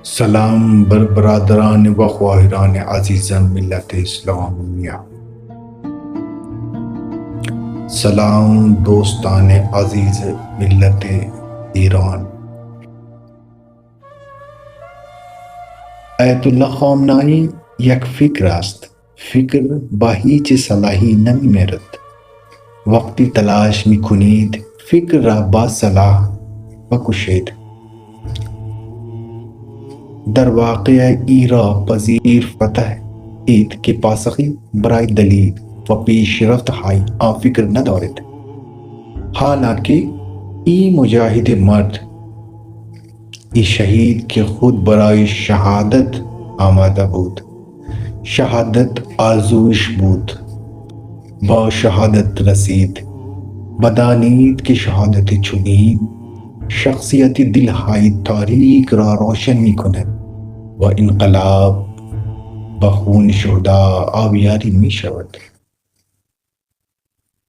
سلام بر برادران و خواهران عزیزم ملت اسلامیہ، سلام دوستان عزیز ملت ایران. آیت الله خامنه‌ای یک فکر است. فکر با هیچ صلاحی نمی میرد. وقتی تلاش می کنید فکر را با صلاح بکشید. در واقع ای را پذیر فتح اید که پاسخی برای دلیل و پیشرفت های آن فکر ندارد. حالانکه ای مجاهد مرد، ای شهید که خود برای شهادت آماده بود. شهادت آرزویش بود، با شهادت رسید. بدانید که شهادت چنین شخصیت دلهای تاریک را روشن می کند و انقلاب به خون شهدا آبیاری می شود.